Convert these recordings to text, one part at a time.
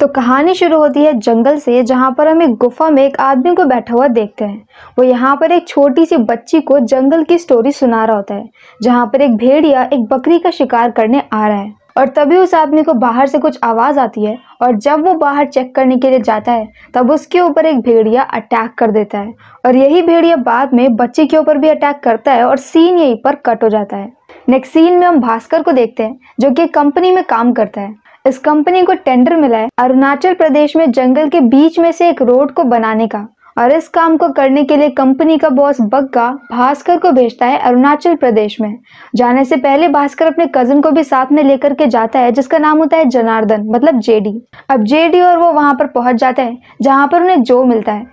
तो कहानी शुरू होती है जंगल से, जहाँ पर हम एक गुफा में एक आदमी को बैठा हुआ देखते हैं। वो यहाँ पर एक छोटी सी बच्ची को जंगल की स्टोरी सुना रहा होता है, जहाँ पर एक भेड़िया एक बकरी का शिकार करने आ रहा है। और तभी उस आदमी को बाहर से कुछ आवाज आती है, और जब वो बाहर चेक करने के लिए जाता है तब उसके ऊपर एक भेड़िया अटैक कर देता है। और यही भेड़िया बाद में बच्ची के ऊपर भी अटैक करता है और सीन यहीं पर कट हो जाता है। नेक्स्ट सीन में हम भास्कर को देखते हैं, जो कि एक कंपनी में काम करता है। इस कंपनी को टेंडर मिला है अरुणाचल प्रदेश में जंगल के बीच में से एक रोड को बनाने का। और इस काम को करने के लिए कंपनी का बॉस बग्गा भास्कर को भेजता है अरुणाचल प्रदेश में। जाने से पहले भास्कर अपने कजिन को भी साथ में लेकर के जाता है, जिसका नाम होता है जनार्दन, मतलब जेडी। अब जेडी और वो वहां पर पहुंच जाते हैं, जहां पर उन्हें जो मिलता है,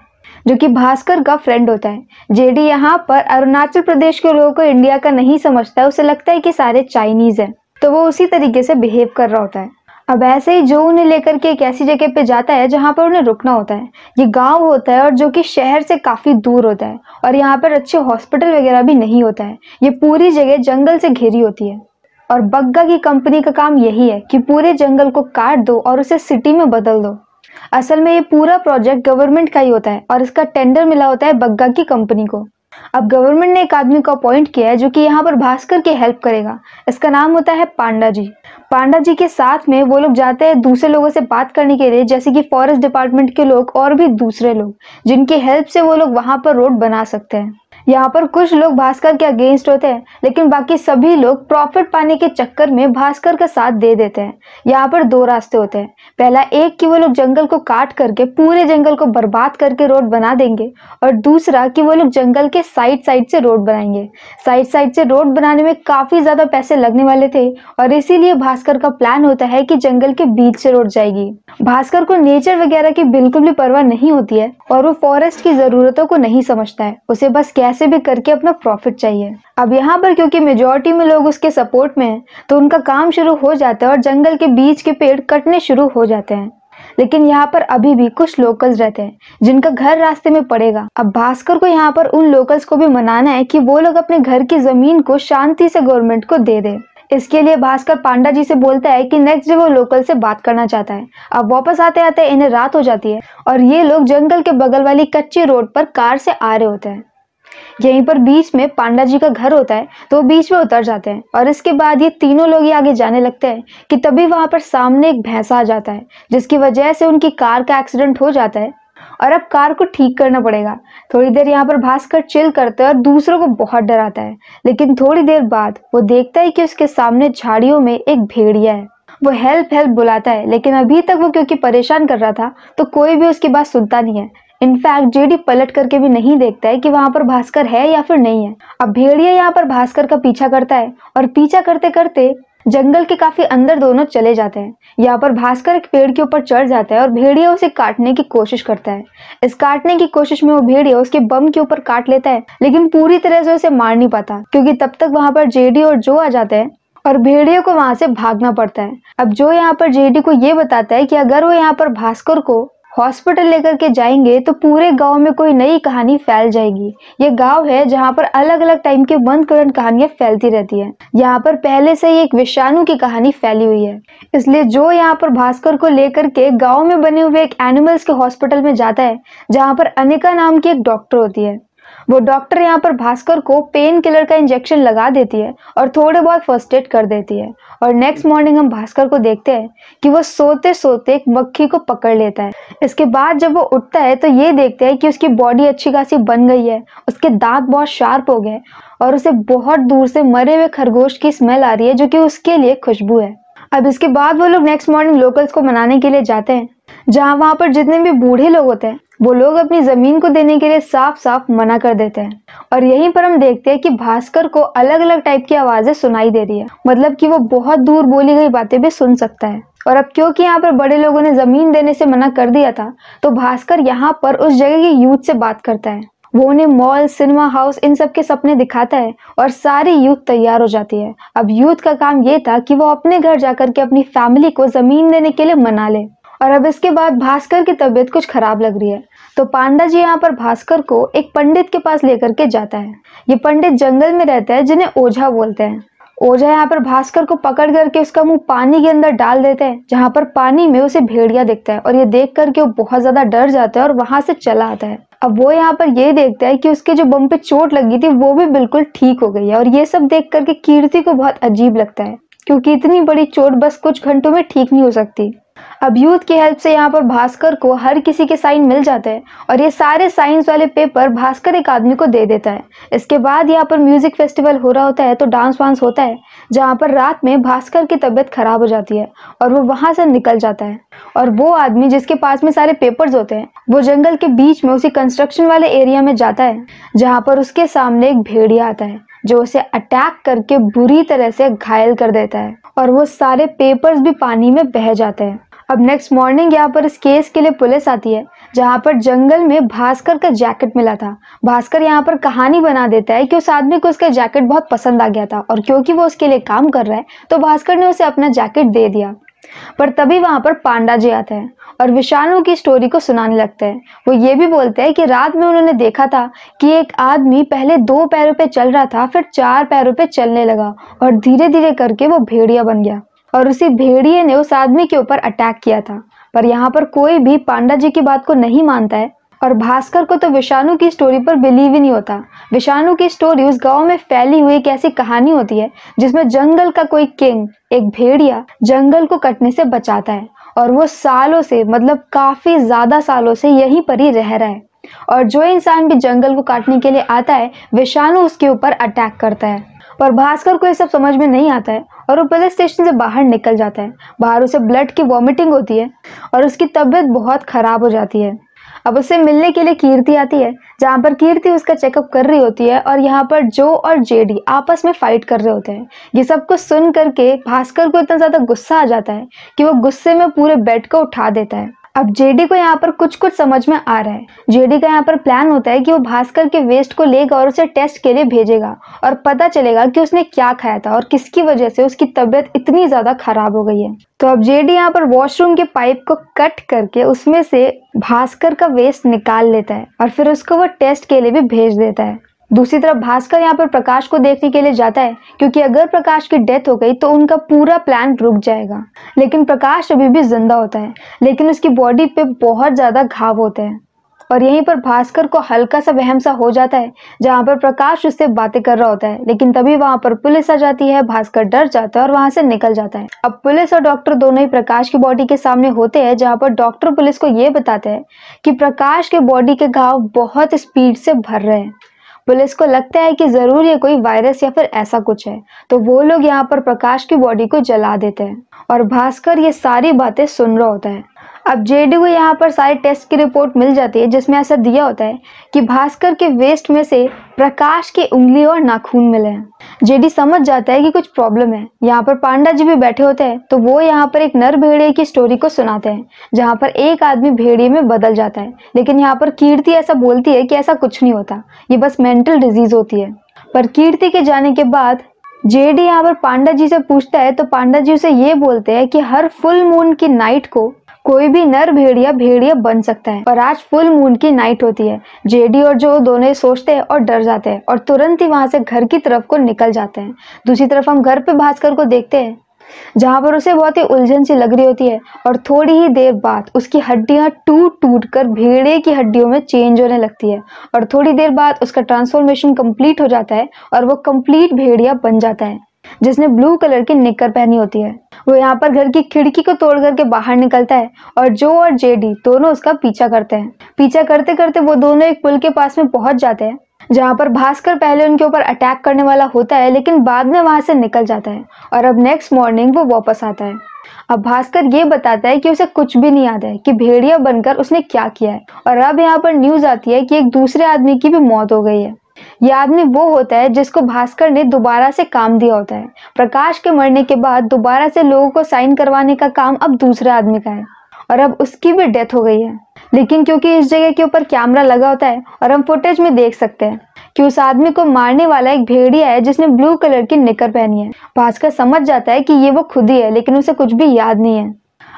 जो कि भास्कर का फ्रेंड होता है। जेडी यहाँ पर अरुणाचल प्रदेश के लोगों को इंडिया का नहीं समझता है, उसे लगता है कि सारे चाइनीज हैं, तो वो उसी तरीके से बिहेव कर रहा होता है। अब ऐसे ही जो उन्हें लेकर के एक ऐसी जगह पे जाता है जहाँ पर उन्हें रुकना होता है। ये गांव होता है और जो कि शहर से काफी दूर होता है, और यहाँ पर अच्छे हॉस्पिटल वगैरह भी नहीं होता है। ये पूरी जगह जंगल से घिरी होती है, और बग्गा की कंपनी का काम यही है कि पूरे जंगल को काट दो और उसे सिटी में बदल दो। असल में ये पूरा प्रोजेक्ट गवर्नमेंट का ही होता है, और इसका टेंडर मिला होता है बग्गा की कंपनी को। अब गवर्नमेंट ने एक आदमी को अपॉइंट किया है, जो कि यहाँ पर भास्कर की हेल्प करेगा। इसका नाम होता है पांडा जी। पांडा जी के साथ में वो लोग जाते हैं दूसरे लोगों से बात करने के लिए, जैसे कि फॉरेस्ट डिपार्टमेंट के लोग और भी दूसरे लोग, जिनकी हेल्प से वो लोग वहां पर रोड बना सकते हैं। यहाँ पर कुछ लोग भास्कर के अगेंस्ट होते हैं, लेकिन बाकी सभी लोग प्रॉफिट पाने के चक्कर में भास्कर का साथ दे देते हैं। यहाँ पर दो रास्ते होते हैं। पहला एक कि वो लोग जंगल को काट करके पूरे जंगल को बर्बाद करके रोड बना देंगे, और दूसरा कि वो लोग जंगल के साइड साइड से रोड बनाएंगे। साइड साइड से रोड बनाने में काफी ज्यादा पैसे लगने वाले थे, और इसीलिए भास्कर का प्लान होता है कि जंगल के बीच से रोड जाएगी। भास्कर को नेचर वगैरह की बिल्कुल भी परवाह नहीं होती है, और वो फॉरेस्ट की जरूरतों को नहीं समझता है। उसे बस कैसे भी करके अपना प्रॉफिट चाहिए। अब यहाँ पर क्योंकि मेजॉरिटी में लोग उसके सपोर्ट में हैं, तो उनका काम शुरू हो जाता है और जंगल के बीच के पेड़ कटने शुरू हो जाते हैं। लेकिन यहाँ पर अभी भी कुछ लोकल्स रहते हैं, जिनका घर रास्ते में पड़ेगा। अब भास्कर को यहाँ पर उन लोकल्स को भी मनाना है कि वो लोग अपने घर की जमीन को शांति से गवर्नमेंट को दे दे। इसके लिए भास्कर पांडा जी से बोलता है कि नेक्स्ट डे वो लोकल से बात करना चाहता है। अब वापस आते आते इन्हें रात हो जाती है, और ये लोग जंगल के बगल वाली कच्ची रोड पर कार से आ रहे होते हैं। यहीं पर बीच में पांडा जी का घर होता है, तो वो बीच में उतर जाते हैं, और इसके बाद ये तीनों लोग ही आगे जाने लगते हैं कि तभी वहां पर सामने एक भैंसा आ जाता है, जिसकी वजह से उनकी कार का एक्सीडेंट हो जाता है, और अब कार को ठीक करना पड़ेगा। थोड़ी देर यहाँ पर भास्कर चिल करता है और दूसरों को बहुत डराता है, लेकिन थोड़ी देर बाद वो देखता है कि उसके सामने झाड़ियों में एक भेड़िया है। वो हेल्प हेल्प बुलाता है, लेकिन अभी तक वो क्योंकि परेशान कर रहा था, तो कोई भी उसकी बात सुनता नहीं है। इनफैक्ट जेडी पलट करके भी नहीं देखता है कि वहां पर भास्कर है या फिर नहीं है। अब भेड़िया यहाँ पर भास्कर का पीछा करता है, और पीछा करते करते जंगल के काफी अंदर दोनों चले जाते हैं। यहाँ पर भास्कर एक पेड़ के ऊपर चढ़ जाता है, और भेड़िया उसे काटने की कोशिश करता है। इस काटने की कोशिश में वो भेड़िया उसके बम के ऊपर काट लेता है, लेकिन पूरी तरह से उसे मार नहीं पाता, क्योंकि तब तक वहां पर जेडी और जो आ जाते हैं, और भेड़िया को वहां से भागना पड़ता है। अब जो यहाँ पर जेडी को ये बताता है कि अगर वो यहाँ पर भास्कर को हॉस्पिटल लेकर के जाएंगे तो पूरे गांव में कोई नई कहानी फैल जाएगी। ये गांव है जहां पर अलग अलग टाइम की मनगढ़ंत कहानियां फैलती रहती है। यहाँ पर पहले से ही एक विषाणु की कहानी फैली हुई है, इसलिए जो यहाँ पर भास्कर को लेकर के गांव में बने हुए एक एनिमल्स के हॉस्पिटल में जाता है, जहाँ पर अनिका नाम की एक डॉक्टर होती है। वो डॉक्टर यहाँ पर भास्कर को पेन किलर का इंजेक्शन लगा देती है और थोड़े बहुत फर्स्ट एड कर देती है। और नेक्स्ट मॉर्निंग हम भास्कर को देखते हैं कि वो सोते सोते एक मक्खी को पकड़ लेता है। इसके बाद जब वो उठता है तो ये देखते हैं कि उसकी बॉडी अच्छी खासी बन गई है, उसके दांत बहुत शार्प हो गए, और उसे बहुत दूर से मरे हुए खरगोश की स्मेल आ रही है, जो कि उसके लिए खुशबू है। अब इसके बाद वो लोग नेक्स्ट मॉर्निंग लोकल्स को मनाने के लिए जाते हैं, जहाँ वहां पर जितने भी बूढ़े लोग होते हैं वो लोग अपनी जमीन को देने के लिए साफ साफ मना कर देते हैं। और यहीं पर हम देखते हैं कि भास्कर को अलग अलग टाइप की आवाजें सुनाई दे रही है, मतलब कि वो बहुत दूर बोली गई बातें भी सुन सकता है। और अब क्योंकि यहाँ पर बड़े लोगों ने जमीन देने से मना कर दिया था, तो भास्कर यहाँ पर उस जगह की यूथ से बात करता है। वो उन्हें मॉल, सिनेमा हाउस, इन सब के सपने दिखाता है, और सारी यूथ तैयार हो जाती है। अब यूथ का काम ये था कि वो अपने घर जाकर के अपनी फैमिली को जमीन देने के लिए मना ले। और अब इसके बाद भास्कर की तबीयत कुछ खराब लग रही है, तो पांडा जी यहाँ पर भास्कर को एक पंडित के पास लेकर के जाता है। ये पंडित जंगल में रहता है, जिन्हें ओझा बोलते हैं। ओझा यहाँ पर भास्कर को पकड़ करके उसका मुंह पानी के अंदर डाल देते हैं, जहाँ पर पानी में उसे भेड़िया दिखता है और ये देख करके वो बहुत ज्यादा डर जाता है और वहां से चला आता है। अब वो यहाँ पर ये देखता है कि उसके जो बम पे चोट लगी थी वो भी बिल्कुल ठीक हो गई है और ये सब देख करके कीर्ति को बहुत अजीब लगता है, क्योंकि इतनी बड़ी चोट बस कुछ घंटों में ठीक नहीं हो सकती। अब यूथ की हेल्प से यहाँ पर भास्कर को हर किसी के साइन मिल जाते हैं और ये सारे साइंस वाले पेपर भास्कर एक आदमी को दे देता है। इसके बाद यहाँ पर म्यूजिक फेस्टिवल हो रहा होता है तो डांस वांस होता है, जहाँ पर रात में भास्कर की तबीयत खराब हो जाती है और वो वहां से निकल जाता है। और वो आदमी जिसके पास में सारे पेपर्स होते हैं वो जंगल के बीच में उसी कंस्ट्रक्शन वाले एरिया में जाता है, जहाँ पर उसके सामने एक भेड़िया आता है जो उसे अटैक करके बुरी तरह से घायल कर देता है और वो सारे पेपर्स भी पानी में बह जाते हैं। अब नेक्स्ट मॉर्निंग यहाँ पर इस केस के लिए पुलिस आती है, जहाँ पर जंगल में भास्कर का जैकेट मिला था। भास्कर यहाँ पर कहानी बना देता है कि उस आदमी को उसका जैकेट बहुत पसंद आ गया था और क्योंकि वो उसके लिए काम कर रहा है तो भास्कर ने उसे अपना जैकेट दे दिया। पर तभी वहां पर पांडा जी आते हैं और विषाणु की स्टोरी को सुनाने लगते हैं। वो ये भी बोलते हैं कि रात में उन्होंने देखा था कि एक आदमी पहले 2 पैरों पे चल रहा था, फिर 4 पैरों पे चलने लगा और धीरे धीरे करके वो भेड़िया बन गया और उसी भेड़िए ने उस आदमी के ऊपर अटैक किया था। पर यहाँ पर कोई भी पांडा जी की बात को नहीं मानता है और भास्कर को तो विषाणु की स्टोरी पर बिलीव ही नहीं होता। विषाणु की स्टोरी उस गांव में फैली हुई एक ऐसी कहानी होती है जिसमें जंगल का कोई किंग, एक भेड़िया, जंगल को कटने से बचाता है और वो सालों से, मतलब काफी ज्यादा सालों से यहीं पर ही रह रहा है और जो इंसान भी जंगल को काटने के लिए आता है विषाणु उसके ऊपर अटैक करता है। पर भास्कर को ये सब समझ में नहीं आता है और वो पुलिस स्टेशन से बाहर निकल जाता है। बाहर उसे ब्लड की वॉमिटिंग होती है और उसकी तबीयत बहुत खराब हो जाती है। अब उससे मिलने के लिए कीर्ति आती है, जहाँ पर कीर्ति उसका चेकअप कर रही होती है और यहाँ पर जो और जेडी आपस में फाइट कर रहे होते हैं। ये सब कुछ सुन करके भास्कर को इतना ज्यादा गुस्सा आ जाता है कि वो गुस्से में पूरे बेड को उठा देता है। अब जेडी को यहाँ पर कुछ कुछ समझ में आ रहा है। जेडी का यहाँ पर प्लान होता है कि वो भास्कर के वेस्ट को लेगा और उसे टेस्ट के लिए भेजेगा और पता चलेगा कि उसने क्या खाया था और किसकी वजह से उसकी तबीयत इतनी ज्यादा खराब हो गई है। तो अब जेडी यहाँ पर वॉशरूम के पाइप को कट करके उसमें से भास्कर का वेस्ट निकाल लेता है और फिर उसको वो टेस्ट के लिए भी भेज देता है। दूसरी तरफ भास्कर यहाँ पर प्रकाश को देखने के लिए जाता है, क्योंकि अगर प्रकाश की डेथ हो गई तो उनका पूरा प्लान रुक जाएगा। लेकिन प्रकाश अभी भी जिंदा होता है, लेकिन उसकी बॉडी पे बहुत ज्यादा घाव होते हैं और यहीं पर भास्कर को हल्का सा वहम सा हो जाता है, जहाँ पर प्रकाश उससे बातें कर रहा होता है। लेकिन तभी वहां पर पुलिस आ जाती है। भास्कर डर जाता है और वहां से निकल जाता है। अब पुलिस और डॉक्टर दोनों ही प्रकाश की बॉडी के सामने होते हैं, जहाँ पर डॉक्टर पुलिस को ये बताते हैं कि प्रकाश के बॉडी के घाव बहुत स्पीड से भर रहे हैं। पुलिस को लगता है कि जरूर ये कोई वायरस या फिर ऐसा कुछ है, तो वो लोग यहाँ पर प्रकाश की बॉडी को जला देते हैं और भास्कर ये सारी बातें सुन रहा होता है। अब जेडी को यहाँ पर सारे टेस्ट की रिपोर्ट मिल जाती है, जिसमें ऐसा दिया होता है कि भास्कर के वेस्ट में से प्रकाश की उंगली और नाखून मिले हैं। जेडी समझ जाता है कि कुछ प्रॉब्लम है। यहाँ पर पांडा जी भी बैठे होते हैं, तो वो यहाँ पर एक नर भेड़िए की स्टोरी को सुनाते हैं, जहाँ पर एक आदमी भेड़िए में बदल जाता है। लेकिन यहाँ पर कीर्ति ऐसा बोलती है कि ऐसा कुछ नहीं होता, ये बस मेंटल डिजीज होती है। पर कीर्ति के जाने के बाद जेडी यहाँ पर पांडा जी से पूछता है, तो पांडा जी उसे ये बोलते हैं कि हर फुल मून की नाइट को कोई भी नर भेड़िया बन सकता है और आज फुल मून की नाइट होती है। जेडी और जो दोनों सोचते हैं और डर जाते हैं और तुरंत ही वहां से घर की तरफ को निकल जाते हैं। दूसरी तरफ हम घर पे भास्कर को देखते हैं, जहां पर उसे बहुत ही उलझन सी लग रही होती है और थोड़ी ही देर बाद उसकी हड्डियां टूट टूट कर भेड़िए की हड्डियों में चेंज होने लगती है और थोड़ी देर बाद उसका ट्रांसफॉर्मेशन कंप्लीट हो जाता है और वो कंप्लीट भेड़िया बन जाता है, जिसने ब्लू कलर की निक्कर पहनी होती है। वो यहाँ पर घर की खिड़की को तोड़ करके बाहर निकलता है और जो और जेडी दोनों उसका पीछा करते हैं। पीछा करते करते वो दोनों एक पुल के पास में पहुंच जाते हैं, जहाँ पर भास्कर पहले उनके ऊपर अटैक करने वाला होता है, लेकिन बाद में वहां से निकल जाता है और अब नेक्स्ट मॉर्निंग वो वापस आता है। अब भास्कर ये बताता है कि उसे कुछ भी नहीं याद है कि भेड़िया बनकर उसने क्या किया है और अब यहाँ पर न्यूज आती है कि एक दूसरे आदमी की भी मौत हो गई है। यह आदमी वो होता है जिसको भास्कर ने दोबारा से काम दिया होता है। प्रकाश के मरने के बाद दोबारा से लोगों को साइन करवाने का काम अब दूसरे आदमी का है और अब उसकी भी डेथ हो गई है। लेकिन क्योंकि इस जगह के ऊपर कैमरा लगा होता है और हम फुटेज में देख सकते हैं कि उस आदमी को मारने वाला एक भेड़िया है जिसने ब्लू कलर की निकर पहनी है। भास्कर समझ जाता है कि ये वो खुद ही है, लेकिन उसे कुछ भी याद नहीं है।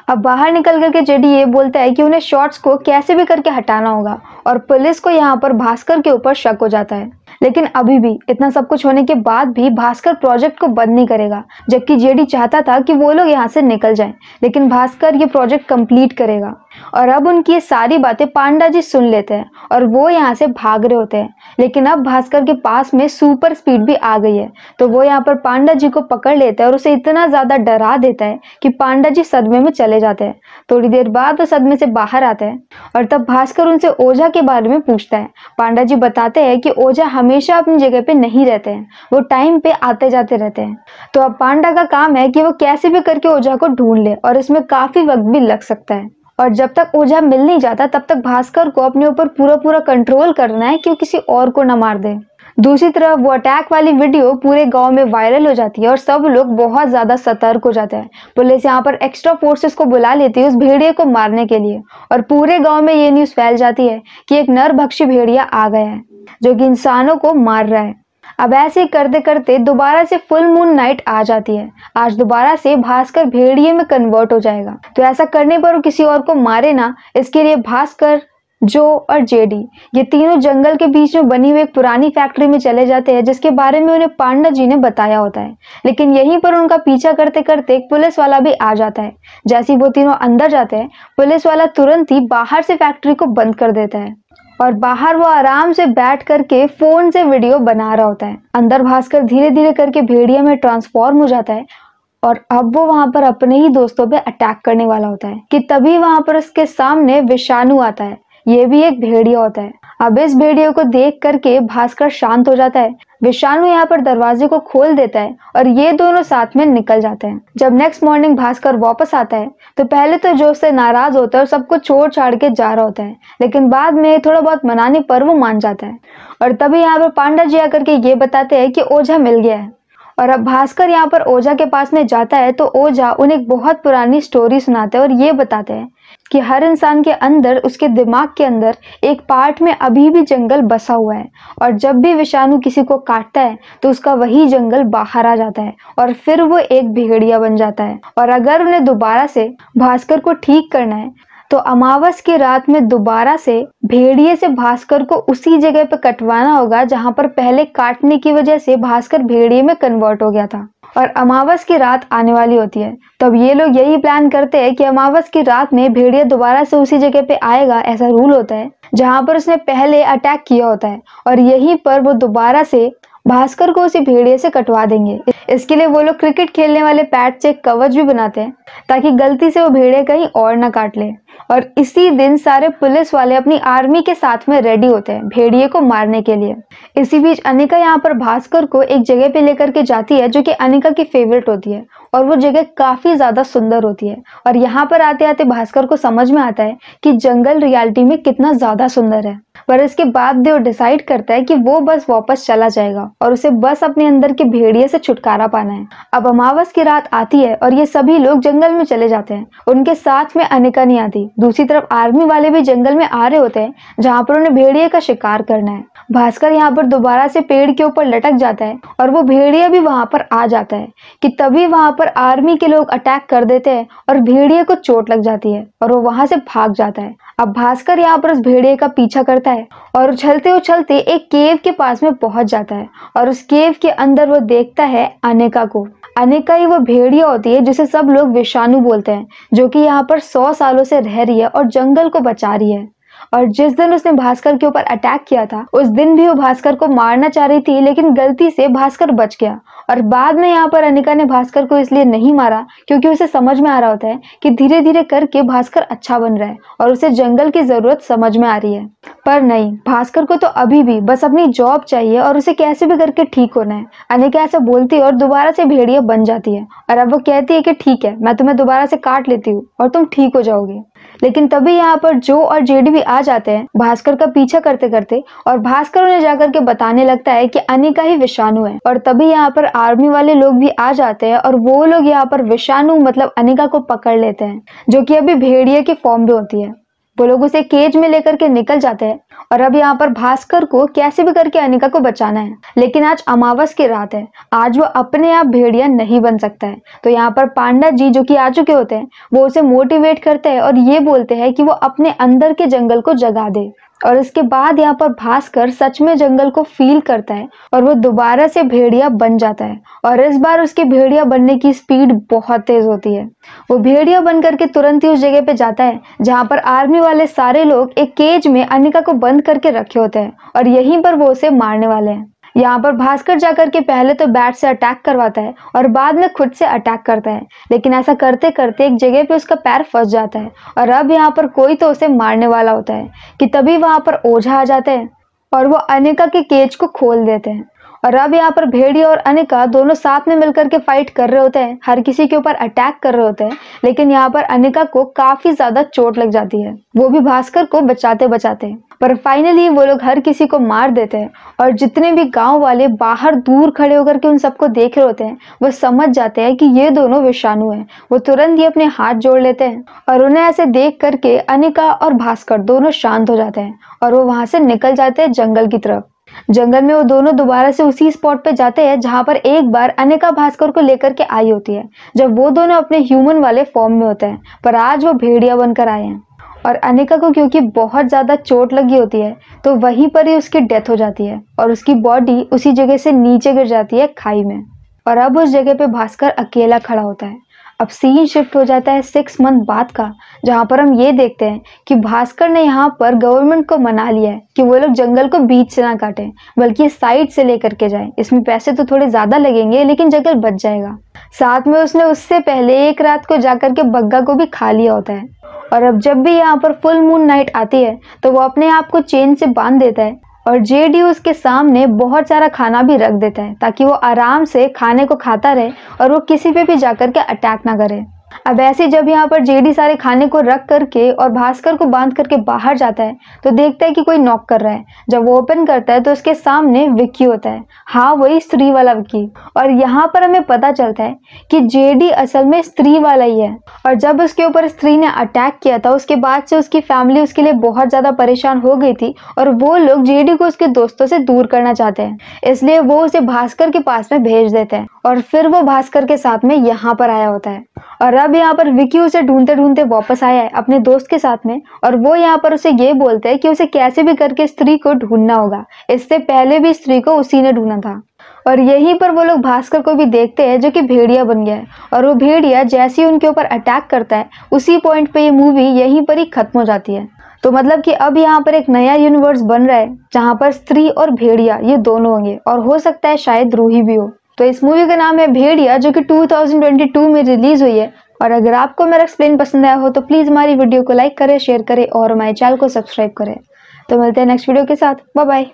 अब बाहर निकल करके जेडी ये बोलता है कि उन्हें शॉट्स को कैसे भी करके हटाना होगा और पुलिस को यहाँ पर भास्कर के ऊपर शक हो जाता है। लेकिन अभी भी इतना सब कुछ होने के बाद भी भास्कर प्रोजेक्ट को बंद नहीं करेगा, जबकि जेडी चाहता था कि वो लोग यहाँ से निकल जाएं, लेकिन भास्कर ये प्रोजेक्ट कंप्लीट करेगा। और अब उनकी ये सारी बातें पांडा जी सुन लेते हैं और वो यहाँ से भाग रहे होते हैं, लेकिन अब भास्कर के पास में सुपर स्पीड भी आ गई है, तो वो यहाँ पर पांडा जी को पकड़ लेता है और उसे इतना ज्यादा डरा देता है कि पांडा जी सदमे में चले जाते हैं। थोड़ी देर बाद वो सदमे से बाहर आते हैं और तब भास्कर उनसे ओझा के बारे में पूछता है। पांडा जी बताते हैं कि ओझा हमेशा अपनी जगह पे नहीं रहते हैं, वो टाइम पे आते जाते रहते हैं। तो अब पांडा का काम है कि वो कैसे भी करके ओझा को ढूंढ ले, और इसमें काफी वक्त भी लग सकता है। और जब तक ओझा मिल नहीं जाता तब तक भास्कर को अपने ऊपर पूरा पूरा कंट्रोल करना है कि वो किसी और को न मार दे। दूसरी तरफ वो अटैक वाली वीडियो पूरे गांव में वायरल हो जाती है और सब लोग बहुत ज्यादा सतर्क हो जाते हैं। पुलिस यहाँ पर एक्स्ट्रा फोर्सेस को बुला लेती है उस भेड़िए को मारने के लिए, और पूरे गांव में ये न्यूज फैल जाती है कि एक नरभक्षी भेड़िया आ गया है जो कि इंसानों को मार रहा है। अब ऐसे करते करते दोबारा से फुल मून नाइट आ जाती है। आज दोबारा से भास्कर भेड़िए में कन्वर्ट हो जाएगा, तो ऐसा करने पर वो किसी और को मारे ना, इसके लिए भास्कर, जो और जेडी ये तीनों जंगल के बीच में बनी हुई एक पुरानी फैक्ट्री में चले जाते हैं, जिसके बारे में उन्हें पांडा जी ने बताया होता है। लेकिन यहीं पर उनका पीछा करते करते एक पुलिस वाला भी आ जाता है। जैसे ही वो तीनों अंदर जाते हैं, पुलिस वाला तुरंत ही बाहर से फैक्ट्री को बंद कर देता है और बाहर वो आराम से बैठ करके फोन से वीडियो बना रहा होता है। अंदर भास्कर धीरे धीरे करके भेड़िया में ट्रांसफॉर्म हो जाता है और अब वो वहां पर अपने ही दोस्तों पे अटैक करने वाला होता है कि तभी वहां पर उसके सामने विषाणु आता है। ये भी एक भेड़िया होता है। अब इस भेड़िया को देख करके भास्कर शांत हो जाता है। विषाणु यहाँ पर दरवाजे को खोल देता है और ये दोनों साथ में निकल जाते हैं। जब नेक्स्ट मॉर्निंग भास्कर वापस आता है तो पहले तो जो उससे नाराज होता है और सबको छोड़ छाड़ के जा रहा होता है, लेकिन बाद में थोड़ा बहुत मनाने पर वो मान जाता है। और तभी यहाँ पर पांडा जी आकर के ये बताते हैं कि ओझा मिल गया है। और अब भास्कर यहाँ पर ओझा के पास में जाता है तो ओझा उन्हें एक बहुत पुरानी स्टोरी सुनाते हैं और ये बताते हैं कि हर इंसान के अंदर, उसके दिमाग के अंदर एक पार्ट में अभी भी जंगल बसा हुआ है, और जब भी विषाणु किसी को काटता है तो उसका वही जंगल बाहर आ जाता है और फिर वो एक भेड़िया बन जाता है। और अगर उन्हें दोबारा से भास्कर को ठीक करना है तो अमावस की रात में दोबारा से भेड़िए से भास्कर को उसी जगह पर कटवाना होगा जहां पर पहले काटने की वजह से भास्कर भेड़िए में कन्वर्ट हो गया था। और अमावस की रात आने वाली होती है, तब ये लोग यही प्लान करते हैं कि अमावस की रात में भेड़िया दोबारा से उसी जगह पे आएगा। ऐसा रूल होता है जहां पर उसने पहले अटैक किया होता है, और यहीं पर वो दोबारा से भास्कर को उसी भेड़िए से कटवा देंगे। इसके लिए वो लोग क्रिकेट खेलने वाले पैड से कवच भी बनाते हैं ताकि गलती से वो भेड़िया कहीं और ना काट ले। और इसी दिन सारे पुलिस वाले अपनी आर्मी के साथ में रेडी होते हैं भेड़िए को मारने के लिए। इसी बीच अनिका यहाँ पर भास्कर को एक जगह पे लेकर के जाती है जो कि अनिका की फेवरेट होती है, और वो जगह काफी ज्यादा सुंदर होती है। और यहाँ पर आते आते भास्कर को समझ में आता है कि जंगल रियलिटी में कितना ज्यादा सुंदर है। पर इसके बाद वो डिसाइड करता है कि वो बस वापस चला जाएगा और उसे बस अपने अंदर के भेड़िए से छुटकारा पाना है। अब अमावस की रात आती है और ये सभी लोग जंगल में चले जाते हैं। उनके साथ में अनिका नहीं आती। दूसरी तरफ आर्मी वाले भी जंगल में आ रहे होते हैं जहाँ पर उन्हें भेड़िए का शिकार करना है। भास्कर यहाँ पर दोबारा से पेड़ के ऊपर लटक जाता है और वो भेड़िया भी वहां पर आ जाता है कि तभी वहां पर आर्मी के लोग अटैक कर देते हैं और भेड़िए को चोट लग जाती है और वो वहां से भाग जाता है। अब भास्कर यहाँ पर उस भेड़िए का पीछा करता है और उछलते उछलते एक केव के पास में पहुंच जाता है, और उस केव के अंदर वो देखता है अनिका को। अनिका ही वो भेड़िया होती है जिसे सब लोग विषाणु बोलते हैं, जो कि यहाँ पर 100 सालों से रह रही है और जंगल को बचा रही है। और जिस दिन उसने भास्कर के ऊपर अटैक किया था उस दिन भी वो भास्कर को मारना चाह रही थी, लेकिन गलती से भास्कर बच गया। और बाद में यहाँ पर अनिका ने भास्कर को इसलिए नहीं मारा क्योंकि उसे समझ में आ रहा होता है कि धीरे धीरे करके भास्कर अच्छा बन रहा है और उसे जंगल की जरूरत समझ में आ रही है। पर नहीं, भास्कर को तो अभी भी बस अपनी जॉब चाहिए और उसे कैसे भी करके ठीक होना है। अनिका ऐसा बोलती है और दोबारा से भेड़िया बन जाती है, और अब वो कहती है कि ठीक है, मैं तुम्हें दोबारा से काट लेती हूँ और तुम ठीक हो जाओगे। लेकिन तभी यहाँ पर जो और जेडी भी आ जाते हैं भास्कर का पीछा करते करते, और भास्कर उन्हें जाकर के बताने लगता है कि अनिका ही विषाणु है। और तभी यहाँ पर आर्मी वाले लोग भी आ जाते हैं और वो लोग यहाँ पर विषाणु मतलब अनिका को पकड़ लेते हैं, जो कि अभी भेड़िया की फॉर्म में होती है। वो लोग उसे केज में लेकर के निकल जाते हैं और अब यहाँ पर भास्कर को कैसे भी करके अनिका को बचाना है। लेकिन आज अमावस की रात है, आज वो अपने आप भेड़िया नहीं बन सकता है। तो यहाँ पर पांडा जी जो कि आ चुके होते हैं वो उसे मोटिवेट करते हैं और ये बोलते हैं कि वो अपने अंदर के जंगल को जगा दे। और इसके बाद यहाँ पर भास्कर सच में जंगल को फील करता है और वो दोबारा से भेड़िया बन जाता है। और इस बार उसके भेड़िया बनने की स्पीड बहुत तेज होती है। वो भेड़िया बन करके तुरंत ही उस जगह पे जाता है जहाँ पर आर्मी वाले सारे लोग एक केज में अनिका को बंद करके रखे होते हैं और यहीं पर वो उसे मारने वाले हैं। यहाँ पर भास्कर जाकर के पहले तो बैट से अटैक करवाता है और बाद में खुद से अटैक करता है, लेकिन ऐसा करते करते एक जगह पे उसका पैर फंस जाता है और अब यहाँ पर कोई तो उसे मारने वाला होता है कि तभी वहां पर ओझा आ जाते हैं और वो अनिका के केज को खोल देते हैं। और अब यहाँ पर भेड़िया और अनिका दोनों साथ में मिलकर के फाइट कर रहे होते हैं, हर किसी के ऊपर अटैक कर रहे होते हैं, लेकिन यहाँ पर अनिका को काफी ज्यादा चोट लग जाती है, वो भी भास्कर को बचाते बचाते। पर फाइनली वो लोग हर किसी को मार देते हैं और जितने भी गांव वाले बाहर दूर खड़े होकर के उन सबको देख रहे होते हैं वो समझ जाते हैं कि ये दोनों विषाणु हैं। वो तुरंत ही अपने हाथ जोड़ लेते हैं और उन्हें ऐसे देख करके अनिका और भास्कर दोनों शांत हो जाते हैं और वो वहां से निकल जाते हैं जंगल की तरफ। जंगल में वो दोनों दोबारा से उसी स्पॉट पे जाते हैं जहां पर एक बार अनिका भास्कर को लेकर के आई होती है, जब वो दोनों अपने ह्यूमन वाले फॉर्म में होते हैं, पर आज वो भेड़िया बनकर आए हैं। और अनिका को क्योंकि बहुत ज्यादा चोट लगी होती है तो वहीं पर ही उसकी डेथ हो जाती है और उसकी बॉडी उसी जगह से नीचे गिर जाती है खाई में। और अब उस जगह पे भास्कर अकेला खड़ा होता है। अब सीन शिफ्ट हो जाता है 6 मंथ बाद का, जहां पर हम ये देखते हैं कि भास्कर ने यहाँ पर गवर्नमेंट को मना लिया है कि वो लोग जंगल को बीच से ना काटें बल्कि साइड से लेकर के जाएं। इसमें पैसे तो थोड़े ज्यादा लगेंगे लेकिन जंगल बच जाएगा। साथ में उसने उससे पहले एक रात को जाकर के बग्गा को भी खा लिया होता है। और अब जब भी यहाँ पर फुल मून नाइट आती है तो वो अपने आप को चेन से बांध देता है और जेडी उसके सामने बहुत सारा खाना भी रख देता है ताकि वो आराम से खाने को खाता रहे और वो किसी पे भी जाकर के अटैक ना करे। अब ऐसे जब यहाँ पर जेडी सारे खाने को रख करके और भास्कर को बांध करके बाहर जाता है तो देखता है कि कोई नॉक कर रहा है। जब वो ओपन करता है तो उसके सामने विक्की होता है, हाँ वही स्त्री वाला विक्की। और यहाँ पर हमें पता चलता है कि जेडी असल में स्त्री वाला ही है और जब उसके ऊपर स्त्री ने अटैक किया था उसके बाद से उसकी फैमिली उसके लिए बहुत ज्यादा परेशान हो गई थी और वो लोग जेडी को उसके दोस्तों से दूर करना चाहते हैं, इसलिए वो उसे भास्कर के पास में भेज देते हैं और फिर वो भास्कर के साथ में यहाँ पर आया होता है। और अब यहाँ पर विक्की उसे ढूंढते ढूंढते वापस आया है अपने दोस्त के साथ में और वो यहाँ पर उसे ये बोलते हैं कि उसे कैसे भी करके स्त्री को ढूंढना होगा, इससे पहले भी स्त्री को उसी ने ढूंढा था। और यहीं पर वो लोग भास्कर को भी देखते हैं जो कि भेड़िया बन गया है और वो भेड़िया जैसे ही उनके ऊपर अटैक करता है उसी पॉइंट पे ये मूवी यहीं पर ही खत्म हो जाती है। तो मतलब कि अब यहाँ पर एक नया यूनिवर्स बन रहा है जहाँ पर स्त्री और भेड़िया ये दोनों होंगे और हो सकता है शायद रूही भी हो। तो इस मूवी का नाम है भेड़िया जो कि 2022 में रिलीज हुई है। और अगर आपको मेरा एक्सप्लेन पसंद आया हो तो प्लीज हमारी वीडियो को लाइक करें, शेयर करें और हमारे चैनल को सब्सक्राइब करें। तो मिलते हैं नेक्स्ट वीडियो के साथ। Bye bye.